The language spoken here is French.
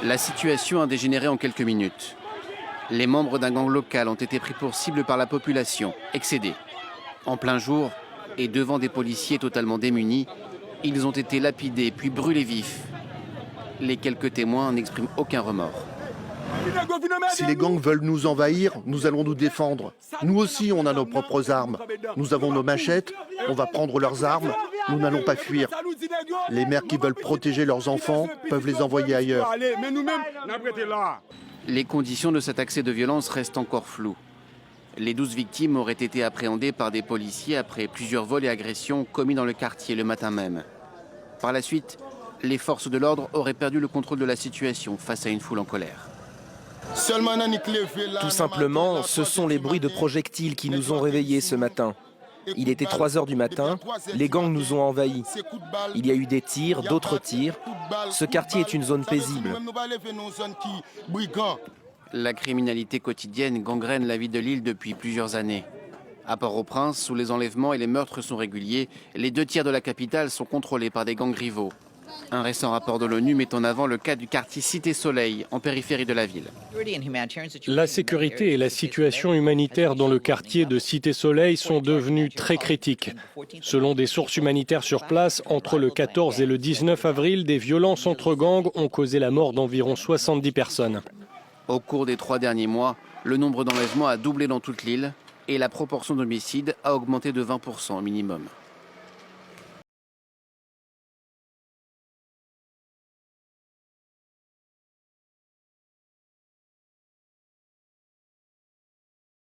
La situation a dégénéré en quelques minutes. Les membres d'un gang local ont été pris pour cible par la population, excédée. En plein jour, et devant des policiers totalement démunis, ils ont été lapidés puis brûlés vifs. Les quelques témoins n'expriment aucun remords. Si les gangs veulent nous envahir, nous allons nous défendre. Nous aussi, on a nos propres armes. Nous avons nos machettes, on va prendre leurs armes, nous n'allons pas fuir. Les mères qui veulent protéger leurs enfants peuvent les envoyer ailleurs. Les conditions de cet accès de violence restent encore floues. Les 12 victimes auraient été appréhendées par des policiers après plusieurs vols et agressions commis dans le quartier le matin même. Par la suite, les forces de l'ordre auraient perdu le contrôle de la situation face à une foule en colère. Tout simplement, ce sont les bruits de projectiles qui nous ont réveillés ce matin. Il était 3 heures du matin, les gangs nous ont envahis. Il y a eu des tirs, d'autres tirs. Ce quartier est une zone paisible. La criminalité quotidienne gangrène la vie de l'île depuis plusieurs années. À Port-au-Prince, où les enlèvements et les meurtres sont réguliers, les 2 tiers de la capitale sont contrôlés par des gangs rivaux. Un récent rapport de l'ONU met en avant le cas du quartier Cité Soleil, en périphérie de la ville. La sécurité et la situation humanitaire dans le quartier de Cité Soleil sont devenues très critiques. Selon des sources humanitaires sur place, entre le 14 et le 19 avril, des violences entre gangs ont causé la mort d'environ 70 personnes. Au cours des 3 derniers mois, le nombre d'enlèvements a doublé dans toute l'île et la proportion d'homicides a augmenté de 20% au minimum.